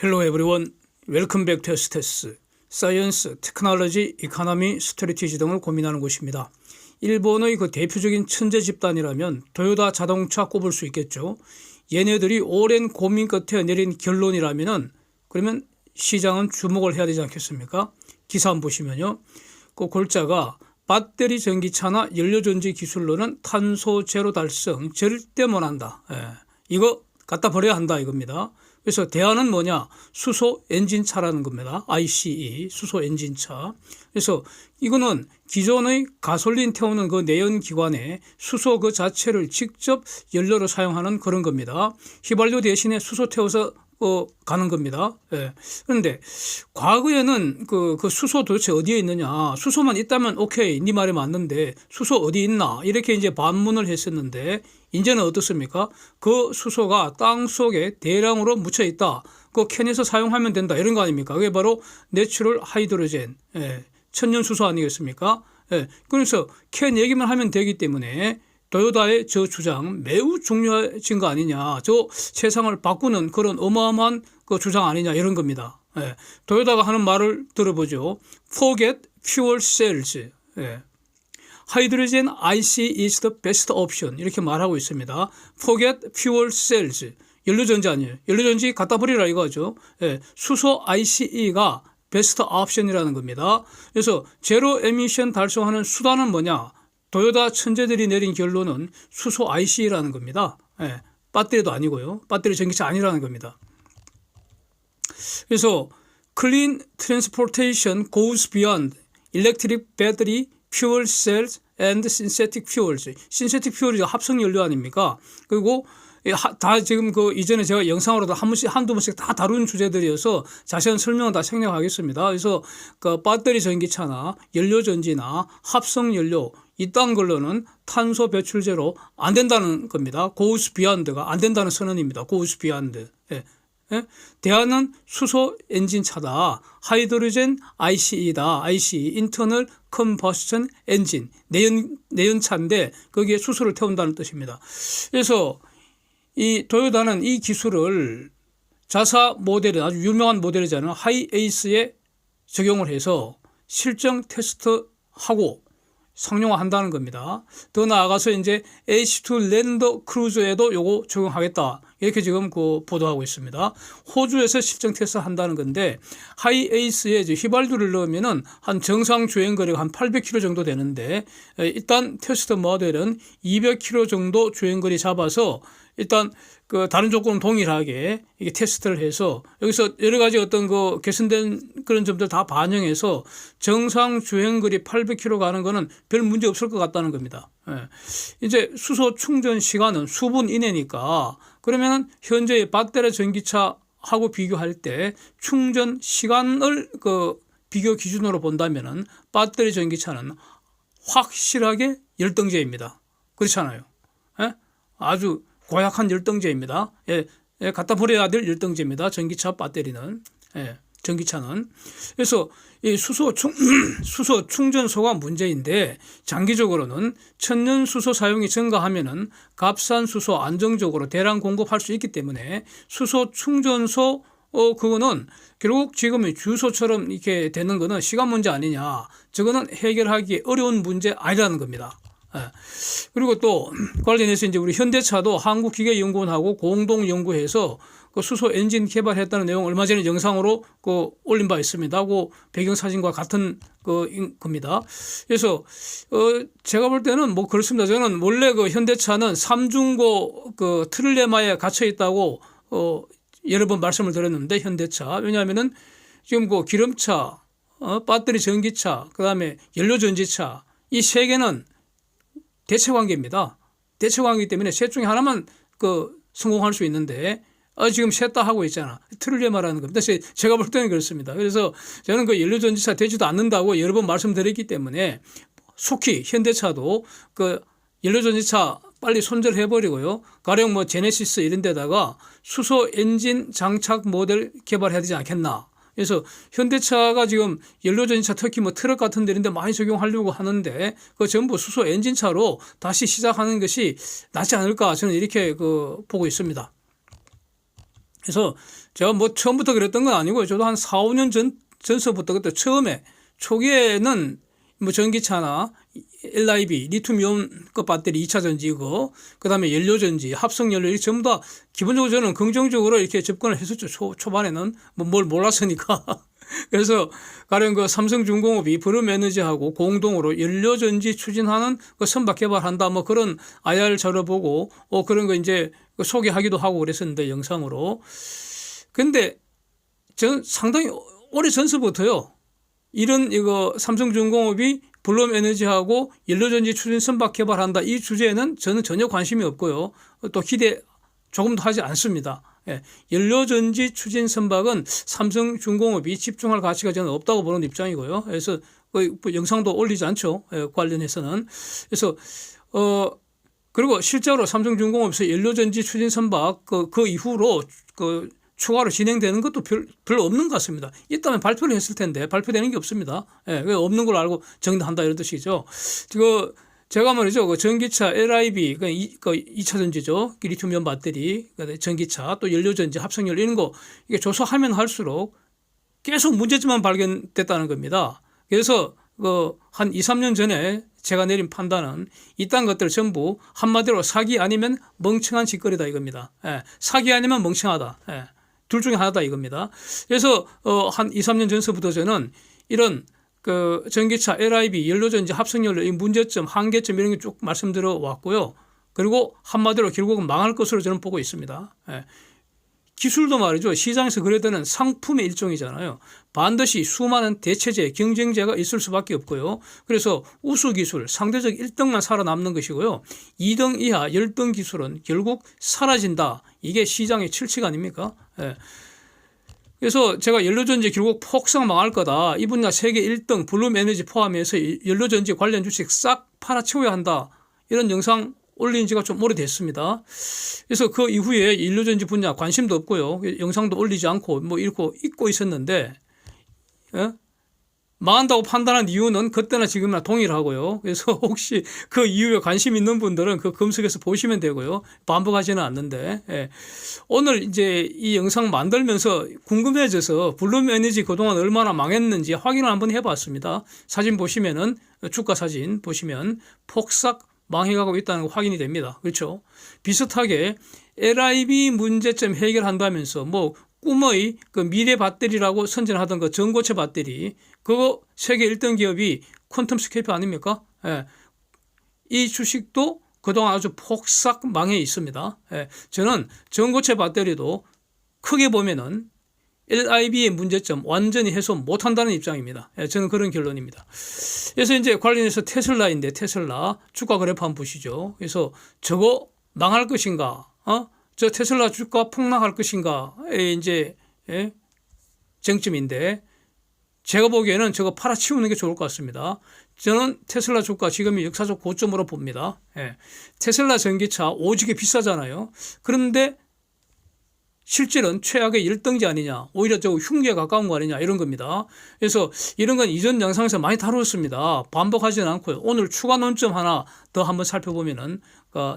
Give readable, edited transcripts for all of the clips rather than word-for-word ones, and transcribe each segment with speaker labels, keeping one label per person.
Speaker 1: Hello everyone. Welcome back to STS. 사이언스, 테크놀로지, 이코노미, 스트래티지 등을 고민하는 곳입니다. 일본의 그 대표적인 천재 집단이라면 토요타 자동차 꼽을 수 있겠죠. 얘네들이 오랜 고민 끝에 내린 결론이라면은 그러면 시장은 주목을 해야 되지 않겠습니까? 기사 한번 보시면요. 그 골자가 배터리 전기차나 연료전지 기술로는 탄소 제로 달성 절대 못한다. 이거 갖다 버려야 한다 이겁니다. 그래서 대안은 뭐냐? 수소 엔진차라는 겁니다. ICE, 수소 엔진차. 그래서 이거는 기존의 가솔린 태우는 그 내연기관에 수소 그 자체를 직접 연료로 사용하는 그런 겁니다. 휘발유 대신에 수소 태워서 가는 겁니다. 예. 그런데 과거에는 그 수소 도대체 어디에 있느냐? 수소만 있다면 오케이, 네 말이 맞는데 수소 어디 있나? 이렇게 이제 반문을 했었는데 이제는 어떻습니까? 그 수소가 땅 속에 대량으로 묻혀 있다. 그 캔에서 사용하면 된다. 이런 거 아닙니까? 그게 바로 내추럴 하이드로젠, 천연 수소 아니겠습니까? 그래서 캔 얘기만 하면 되기 때문에 토요타의 저 주장 매우 중요해진 거 아니냐. 저 세상을 바꾸는 그런 어마어마한 그 주장 아니냐 이런 겁니다. 토요타가 하는 말을 들어보죠. Forget fuel cells. Hydrogen IC is the best option. 이렇게 말하고 있습니다. Forget fuel cells. 연료전지 아니에요. 연료전지 갖다 버리라 이거죠. 수소 ICE가 베스트 옵션이라는 겁니다. 그래서 제로 에미션 달성하는 수단은 뭐냐? 토요타 천재들이 내린 결론은 수소 IC라는 겁니다. 배터리도 아니고요. 배터리 전기차 아니라는 겁니다. 그래서 Clean Transportation goes beyond electric battery, fuel cells and synthetic fuels. synthetic fuel이 합성 연료 아닙니까? 그리고 다 지금 그 이전에 제가 영상으로도 한두 번씩 다 다룬 주제들이어서 자세한 설명은 다 생략하겠습니다. 그래서 그 배터리 전기차나 연료전지나 합성 연료 이딴 걸로는 탄소 배출 제로 안 된다는 겁니다. goes beyond가 안 된다는 선언입니다. goes beyond. 대안은 수소 엔진차다. 하이드로젠 ICE다. ICE, 인터널 컴버스천 엔진. 내연차인데 거기에 수소를 태운다는 뜻입니다. 그래서 이 토요타는 이 기술을 자사 모델, 아주 유명한 모델이잖아요. 하이에이스에 적용을 해서 실증 테스트하고 상용화한다는 겁니다. 더 나아가서 이제 H2 랜더 크루즈에도 요거 적용하겠다. 이렇게 지금 보도하고 있습니다. 호주에서 실증 테스트 한다는 건데 하이에이스에 이제 휘발유를 넣으면은 한 정상 주행 거리가 한 800km 정도 되는데 일단 테스트 모델은 200km 정도 주행 거리 잡아서 일단 그 다른 조건은 동일하게 이게 테스트를 해서 여기서 여러 가지 어떤 그 개선된 그런 점들 다 반영해서 정상 주행거리 800km 가는 거는 별 문제 없을 것 같다는 겁니다. 이제 수소 충전 시간은 수분 이내니까 그러면은 현재의 배터리 전기차하고 비교할 때 충전 시간을 그 비교 기준으로 본다면은 배터리 전기차는 확실하게 열등제입니다. 그렇잖아요. 아주 고약한 열등제입니다. 갖다 버려야 될 열등제입니다. 전기차 배터리는. 전기차는. 그래서 이 수소 충전소가 문제인데 장기적으로는 천연 수소 사용이 증가하면은 값싼 수소 안정적으로 대량 공급할 수 있기 때문에 수소 충전소 그거는 결국 지금의 주소처럼 이렇게 되는 거는 시간 문제 아니냐. 저거는 해결하기 어려운 문제 아니라는 겁니다. 그리고 또 관련해서 이제 우리 현대차도 한국기계연구원하고 공동 연구해서 그 수소 엔진 개발했다는 내용 얼마 전에 영상으로 올린 바 있습니다. 그 배경 사진과 같은 겁니다. 그래서 제가 볼 때는 뭐 그렇습니다. 저는 원래 그 현대차는 삼중고 그 트릴레마에 갇혀 있다고 여러 번 말씀을 드렸는데 현대차 왜냐하면은 지금 그 기름차, 배터리 전기차, 그다음에 연료전지차 이 세 개는 대체관계입니다. 대체관계이기 때문에 셋 중에 하나만 성공할 수 있는데 지금 셋 다 하고 있잖아. 트릴레마라는 겁니다. 제가 볼 때는 그렇습니다. 그래서 저는 그 연료전지차 되지도 않는다고 여러 번 말씀드렸기 때문에 속히 현대차도 그 연료전지차 빨리 손절해버리고요. 가령 뭐 제네시스 이런 데다가 수소 엔진 장착 모델 개발해야 되지 않겠나. 그래서 현대차가 지금 연료전지차 특히 뭐 트럭 같은 데 이런 데 많이 적용하려고 하는데 그 전부 수소 엔진차로 다시 시작하는 것이 낫지 않을까 저는 이렇게 보고 있습니다. 그래서 제가 뭐 처음부터 그랬던 건 아니고요. 저도 한 4, 5년 전서부터 그때 처음에 초기에는 뭐 전기차나 LIB, 리튬이온 그 배터리 2차 전지 이거, 그다음에 연료 전지, 합성 연료, 이렇게 전부 다 기본적으로 저는 긍정적으로 이렇게 접근을 했었죠. 초반에는 뭐 뭘 몰랐으니까. 그래서 가령 그 삼성중공업이 브룸에너지하고 공동으로 연료 전지 추진하는 그 선박 개발한다 뭐 그런 IR 자료 보고 그런 거 이제 소개하기도 하고 그랬었는데 영상으로. 근데 저는 상당히 오래 전서부터요. 이런 이거 삼성중공업이 블룸에너지하고 연료전지 추진 선박 개발한다 이 주제에는 저는 전혀 관심이 없고요. 또 기대 조금도 하지 않습니다. 예, 연료전지 추진 선박은 삼성중공업이 집중할 가치가 저는 없다고 보는 입장이고요. 그래서 그 영상도 올리지 않죠. 예, 관련해서는. 그래서 그리고 실제로 삼성중공업에서 연료전지 추진 선박 그 이후로 추가로 진행되는 것도 별로 없는 것 같습니다. 있다면 발표를 했을 텐데 발표되는 게 없습니다. 예, 없는 걸 알고 정리한다 이런 뜻이죠. 제가 말이죠. 그 전기차 LIB, 그 2차 전지죠. 리튬이온 배터리, 전기차, 또 연료전지, 합성연료 이런 거 이게 조사하면 할수록 계속 문제점만 발견됐다는 겁니다. 그래서 한 2, 3년 전에 제가 내린 판단은 이딴 것들 전부 한마디로 사기 아니면 멍청한 짓거리다 이겁니다. 예, 사기 아니면 멍청하다. 예, 둘 중에 하나다 이겁니다. 그래서 한 2, 3년 전서부터 저는 이런 그 전기차 LIB, 연료전지, 합성연료 이 문제점, 한계점 이런 게 쭉 말씀드려 왔고요. 그리고 한마디로 결국은 망할 것으로 저는 보고 있습니다. 예. 기술도 말이죠. 시장에서 그래야 되는 상품의 일종이잖아요. 반드시 수많은 대체제, 경쟁자가 있을 수밖에 없고요. 그래서 우수 기술, 상대적 1등만 살아남는 것이고요. 2등 이하 10등 기술은 결국 사라진다. 이게 시장의 철칙 아닙니까? 예. 그래서 제가 연료전지 결국 폭삭 망할 거다. 이 분야 세계 1등 블룸에너지 포함해서 연료전지 관련 주식 싹 팔아치워야 한다. 이런 영상 올린 지가 좀 오래됐습니다. 그래서 그 이후에 연료전지 분야 관심도 없고요. 영상도 올리지 않고 뭐 이렇게 잊고 있었는데 망한다고 판단한 이유는 그때나 지금이나 동일하고요. 그래서 혹시 그 이유에 관심 있는 분들은 그 검색해서 보시면 되고요. 반복하지는 않는데. 예. 오늘 이제 이 영상 만들면서 궁금해져서 블룸에너지 그동안 얼마나 망했는지 확인을 한번 해봤습니다. 사진 보시면은 주가 사진 보시면 폭삭 망해가고 있다는 거 확인이 됩니다. 그렇죠? 비슷하게 LIB 문제점 해결한다면서 뭐 꿈의 그 미래 배터리라고 선전하던 그 전고체 배터리 그거 세계 1등 기업이 퀀텀스케이프 아닙니까? 예. 이 주식도 그동안 아주 폭삭 망해 있습니다. 예. 저는 전고체 배터리도 크게 보면은 LIB의 문제점 완전히 해소 못한다는 입장입니다. 예, 저는 그런 결론입니다. 그래서 이제 관련해서 테슬라인데 테슬라 주가 그래프 한번 보시죠. 그래서 저거 망할 것인가? 저 테슬라 주가 폭락할 것인가? 이제 쟁점인데 제가 보기에는 저거 팔아치우는 게 좋을 것 같습니다. 저는 테슬라 주가 지금이 역사적 고점으로 봅니다. 예. 테슬라 전기차 오지게 비싸잖아요. 그런데 실질은 최악의 1등지 아니냐, 오히려 저 흉기에 가까운 거 아니냐 이런 겁니다. 그래서 이런 건 이전 영상에서 많이 다루었습니다. 반복하지는 않고요. 오늘 추가 논점 하나 더 한번 살펴보면은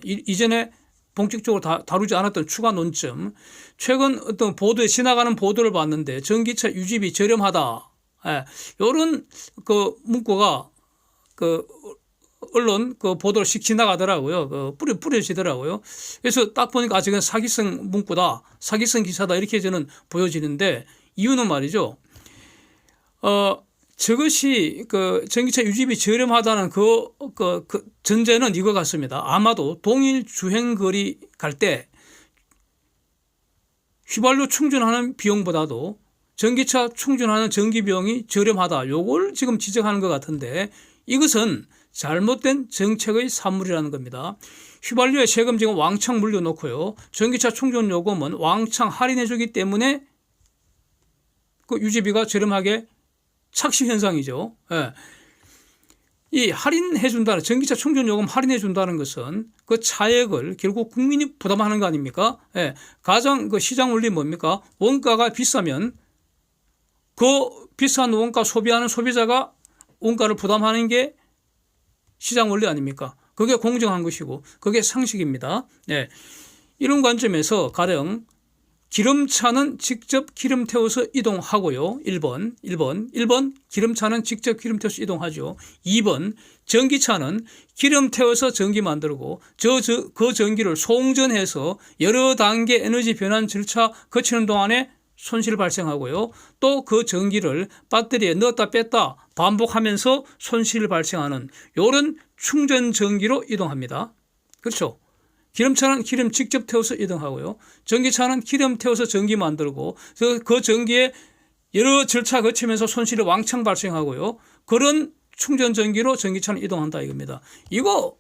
Speaker 1: 이전에 본격적으로 다루지 않았던 추가 논점. 최근 어떤 보도에 지나가는 보도를 봤는데 전기차 유지비 저렴하다. 예, 이런 그 문구가 언론 보도를 씩 지나가더라고요. 뿌려지더라고요. 그래서 딱 보니까 아직은 사기성 문구다, 사기성 기사다 이렇게 저는 보여지는데 이유는 말이죠. 저것이 전기차 유지비 저렴하다는 그 전제는 이거 같습니다. 아마도 동일 주행거리 갈 때 휘발유 충전하는 비용보다도 전기차 충전하는 전기 비용이 저렴하다. 요걸 지금 지적하는 것 같은데 이것은 잘못된 정책의 산물이라는 겁니다. 휘발유에 세금 지금 왕창 물려놓고요. 전기차 충전 요금은 왕창 할인해 주기 때문에 그 유지비가 저렴하게 착시 현상이죠. 예. 이 할인해 준다는 전기차 충전 요금 할인해 준다는 것은 그 차액을 결국 국민이 부담하는 거 아닙니까? 예. 가장 그 시장 원리 뭡니까? 원가가 비싸면 그 비싼 원가 소비하는 소비자가 원가를 부담하는 게 시장 원리 아닙니까? 그게 공정한 것이고 그게 상식입니다. 예. 이런 관점에서 가령 기름차는 직접 기름 태워서 이동하고요. 1번 기름차는 직접 기름 태워서 이동하죠. 2번 전기차는 기름 태워서 전기 만들고 그 전기를 송전해서 여러 단계 에너지 변환 절차 거치는 동안에 손실 발생하고요. 또 그 전기를 배터리에 넣었다 뺐다 반복하면서 손실 발생하는 이런 충전 전기로 이동합니다. 그렇죠? 기름차는 기름 직접 태워서 이동하고요. 전기차는 기름 태워서 전기 만들고 그 전기에 여러 절차 거치면서 손실이 왕창 발생하고요. 그런 충전 전기로 전기차는 이동한다 이겁니다. 이거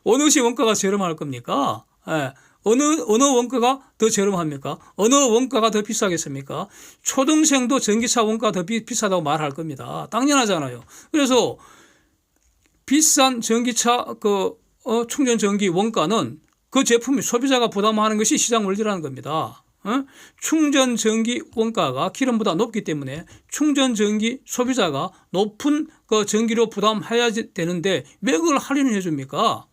Speaker 1: 어느 것이 원가가 저렴할 겁니까? 예. 어느 원가가 더 저렴합니까? 어느 원가가 더 비싸겠습니까? 초등생도 전기차 원가가 더 비싸다고 말할 겁니다. 당연하잖아요. 그래서 비싼 전기차 충전 전기 원가는 그 제품이 소비자가 부담하는 것이 시장 원리라는 겁니다. 충전 전기 원가가 기름보다 높기 때문에 충전 전기 소비자가 높은 그 전기료 부담해야 되는데 왜 그걸 할인을 해줍니까?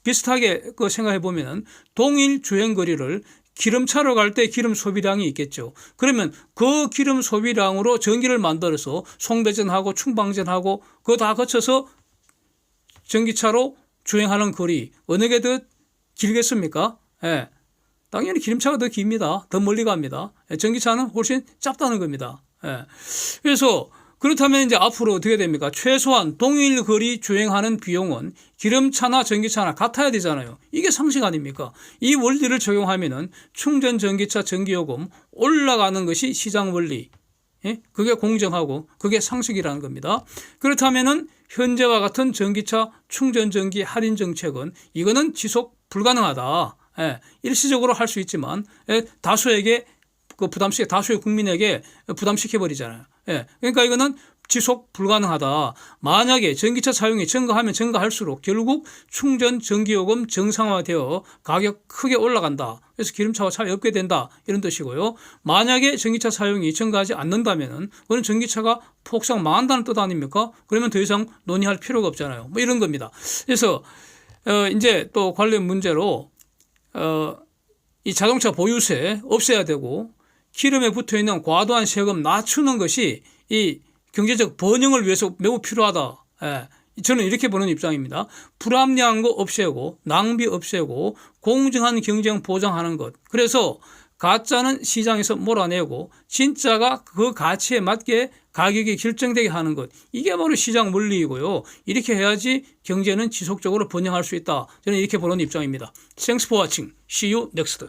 Speaker 1: 비슷하게 생각해 보면 동일 주행 거리를 기름차로 갈 때 기름 소비량이 있겠죠. 그러면 그 기름 소비량으로 전기를 만들어서 송배전하고 충방전하고 그거 다 거쳐서 전기차로 주행하는 거리 어느 게 더 길겠습니까? 예. 당연히 기름차가 더 깁니다. 더 멀리 갑니다. 전기차는 훨씬 짧다는 겁니다. 예. 그래서 그렇다면 이제 앞으로 어떻게 됩니까? 최소한 동일 거리 주행하는 비용은 기름차나 전기차나 같아야 되잖아요. 이게 상식 아닙니까? 이 원리를 적용하면은 충전 전기차 전기요금 올라가는 것이 시장 원리. 예? 그게 공정하고 그게 상식이라는 겁니다. 그렇다면은 현재와 같은 전기차 충전 전기 할인 정책은 이거는 지속 불가능하다. 예, 일시적으로 할 수 있지만 다수에게 다수의 국민에게 부담시켜 버리잖아요. 예, 그러니까 이거는 지속 불가능하다. 만약에 전기차 사용이 증가하면 증가할수록 결국 충전 전기요금 정상화되어 가격 크게 올라간다. 그래서 기름차와 차이 없게 된다. 이런 뜻이고요. 만약에 전기차 사용이 증가하지 않는다면은 그건 전기차가 폭삭 망한다는 뜻 아닙니까? 그러면 더 이상 논의할 필요가 없잖아요. 뭐 이런 겁니다. 그래서 이제 또 관련 문제로 이 자동차 보유세 없애야 되고 기름에 붙어 있는 과도한 세금 낮추는 것이 이 경제적 번영을 위해서 매우 필요하다. 예, 저는 이렇게 보는 입장입니다. 불합리한 거 없애고 낭비 없애고 공정한 경쟁 보장하는 것. 그래서 가짜는 시장에서 몰아내고 진짜가 그 가치에 맞게 가격이 결정되게 하는 것. 이게 바로 시장 원리이고요. 이렇게 해야지 경제는 지속적으로 번영할 수 있다. 저는 이렇게 보는 입장입니다. Thanks for watching. See you next.